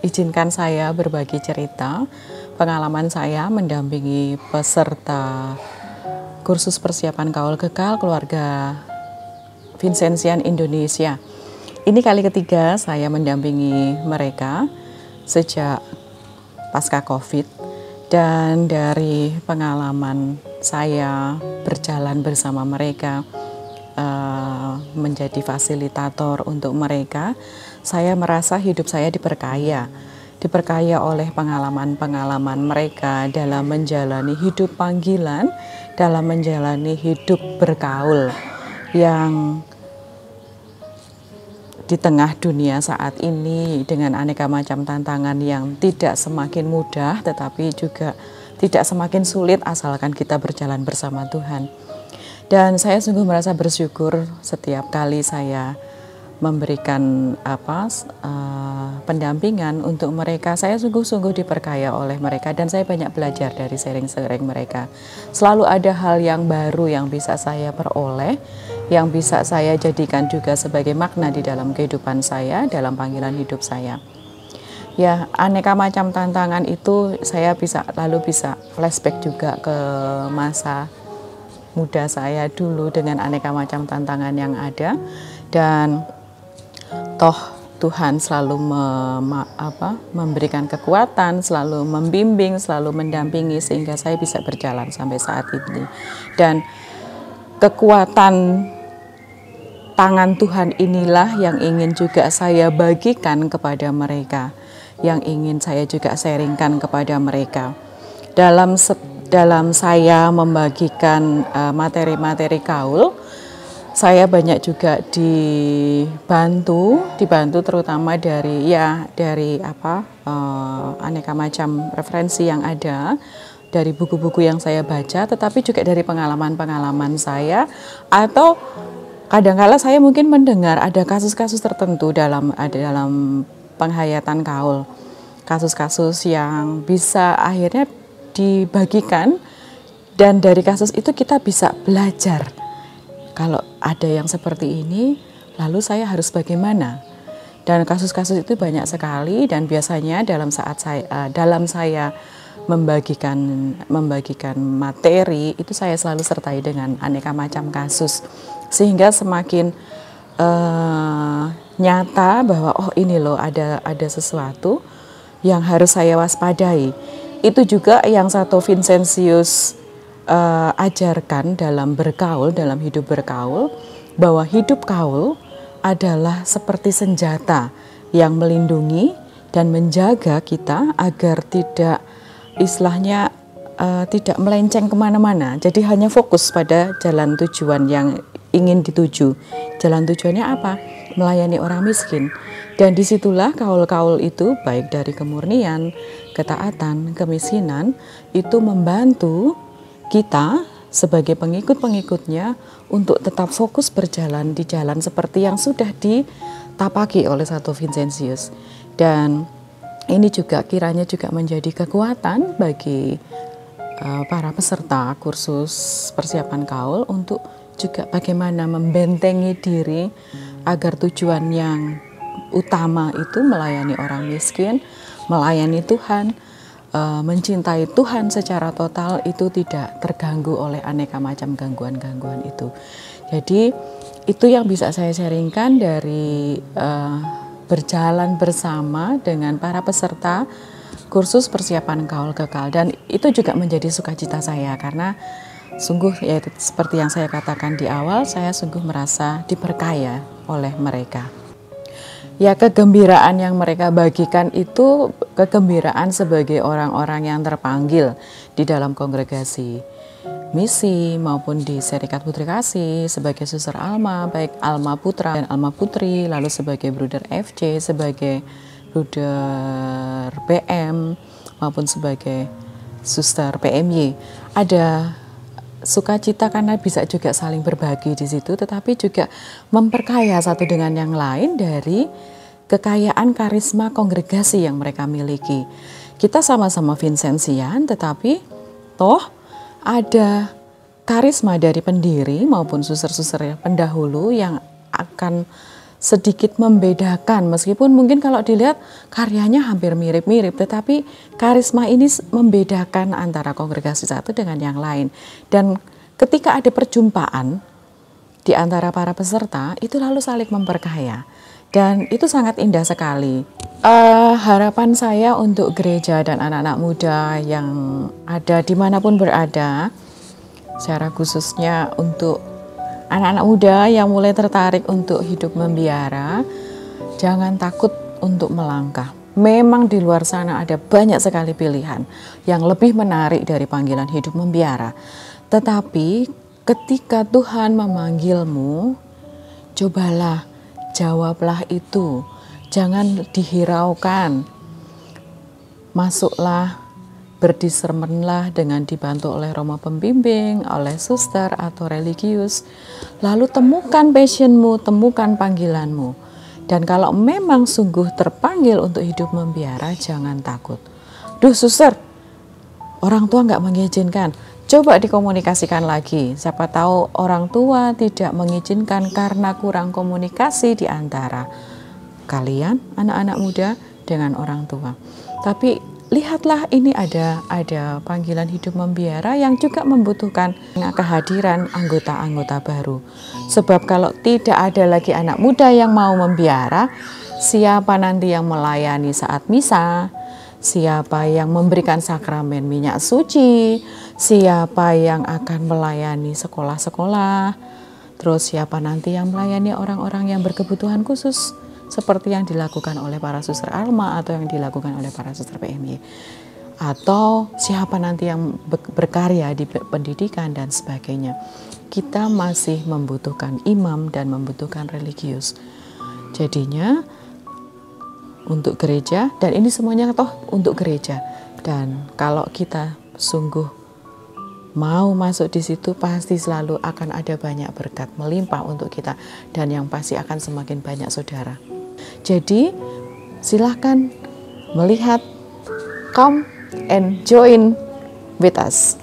izinkan saya berbagi cerita pengalaman saya mendampingi peserta kursus persiapan kaul kekal keluarga Vincentian Indonesia. Ini kali ketiga saya mendampingi mereka sejak pasca COVID, dan dari pengalaman saya berjalan bersama mereka menjadi fasilitator untuk mereka, saya merasa hidup saya diperkaya oleh pengalaman-pengalaman mereka dalam menjalani hidup panggilan, dalam menjalani hidup bergaul yang di tengah dunia saat ini dengan aneka macam tantangan yang tidak semakin mudah tetapi juga tidak semakin sulit asalkan kita berjalan bersama Tuhan. Dan saya sungguh merasa bersyukur setiap kali saya memberikan pendampingan untuk mereka. Saya sungguh-sungguh diperkaya oleh mereka dan saya banyak belajar dari sharing-sharing mereka. Selalu ada hal yang baru yang bisa saya peroleh, yang bisa saya jadikan juga sebagai makna di dalam kehidupan saya, dalam panggilan hidup saya. Ya, aneka macam tantangan itu saya bisa flashback juga ke masa muda saya dulu dengan aneka macam tantangan yang ada, dan toh Tuhan selalu memberikan kekuatan, selalu membimbing, selalu mendampingi sehingga saya bisa berjalan sampai saat ini. Dan kekuatan tangan Tuhan inilah yang ingin juga saya bagikan kepada mereka, yang ingin saya juga sharingkan kepada mereka. Dalam saya membagikan materi-materi kaul, saya banyak juga dibantu terutama dari aneka macam referensi yang ada, dari buku-buku yang saya baca, tetapi juga dari pengalaman-pengalaman saya, atau kadang-kala saya mungkin mendengar ada kasus-kasus tertentu dalam penghayatan kaul, kasus-kasus yang bisa akhirnya dibagikan, dan dari kasus itu kita bisa belajar. Kalau ada yang seperti ini, lalu saya harus bagaimana? Dan kasus-kasus itu banyak sekali, dan biasanya dalam saya membagikan materi itu saya selalu sertai dengan aneka macam kasus, sehingga semakin nyata bahwa oh ini loh ada sesuatu yang harus saya waspadai. Itu juga yang Santo Vincentius ajarkan dalam bergaul, dalam hidup bergaul, bahwa hidup kaul adalah seperti senjata yang melindungi dan menjaga kita agar tidak tidak melenceng kemana-mana. Jadi hanya fokus pada jalan tujuan yang ingin dituju. Jalan tujuannya apa? Melayani orang miskin. Dan disitulah kaul-kaul itu, baik dari kemurnian, ketaatan, kemiskinan, itu membantu kita sebagai pengikut-pengikutnya untuk tetap fokus berjalan di jalan seperti yang sudah ditapaki oleh Santo Vincentius. Dan ini juga kiranya juga menjadi kekuatan bagi para peserta kursus persiapan kaul untuk juga bagaimana membentengi diri agar tujuan yang utama itu melayani orang miskin, melayani Tuhan, mencintai Tuhan secara total itu tidak terganggu oleh aneka macam gangguan-gangguan itu. Jadi itu yang bisa saya sharingkan dari berjalan bersama dengan para peserta kursus persiapan kaul kekal, dan itu juga menjadi sukacita saya karena sungguh ya seperti yang saya katakan di awal, saya sungguh merasa diperkaya oleh mereka. Ya, kegembiraan yang mereka bagikan itu kegembiraan sebagai orang-orang yang terpanggil di dalam kongregasi misi maupun di Serikat Putri Kasih sebagai Suster Alma, baik Alma Putra dan Alma Putri, lalu sebagai Bruder FC, sebagai Bruder BM maupun sebagai Suster PMY. Ada sukacita karena bisa juga saling berbagi di situ, tetapi juga memperkaya satu dengan yang lain dari kekayaan karisma kongregasi yang mereka miliki. Kita sama-sama Vincentian, tetapi toh ada karisma dari pendiri maupun suster-suster pendahulu yang akan sedikit membedakan, meskipun mungkin kalau dilihat karyanya hampir mirip-mirip, tetapi karisma ini membedakan antara kongregasi satu dengan yang lain. Dan ketika ada perjumpaan di antara para peserta, itu lalu saling memperkaya. Dan itu sangat indah sekali. Harapan saya untuk gereja dan anak-anak muda yang ada dimanapun berada, secara khususnya untuk anak-anak muda yang mulai tertarik untuk hidup membiara, jangan takut untuk melangkah. Memang di luar sana ada banyak sekali pilihan yang lebih menarik dari panggilan hidup membiara. Tetapi ketika Tuhan memanggilmu, cobalah, jawablah itu. Jangan dihiraukan. Masuklah, berdiscernmentlah dengan dibantu oleh Romo Pembimbing, oleh suster atau religius. Lalu temukan passionmu, temukan panggilanmu. Dan kalau memang sungguh terpanggil untuk hidup membiara, jangan takut. Duh suster, orang tua nggak mengizinkan. Coba dikomunikasikan lagi. Siapa tahu orang tua tidak mengizinkan karena kurang komunikasi di antara kalian, anak-anak muda, dengan orang tua. Tapi lihatlah, ini ada panggilan hidup membiara yang juga membutuhkan kehadiran anggota-anggota baru. Sebab kalau tidak ada lagi anak muda yang mau membiara, siapa nanti yang melayani saat misa? Siapa yang memberikan sakramen minyak suci? Siapa yang akan melayani sekolah-sekolah? Terus siapa nanti yang melayani orang-orang yang berkebutuhan khusus? Seperti yang dilakukan oleh para suster Alma atau yang dilakukan oleh para suster PMY. Atau siapa nanti yang berkarya di pendidikan dan sebagainya. Kita masih membutuhkan imam dan membutuhkan religius. Jadinya untuk gereja, dan ini semuanya toh untuk gereja. Dan kalau kita sungguh mau masuk di situ, pasti selalu akan ada banyak berkat melimpah untuk kita, dan yang pasti akan semakin banyak saudara. Jadi silahkan melihat, come and join with us.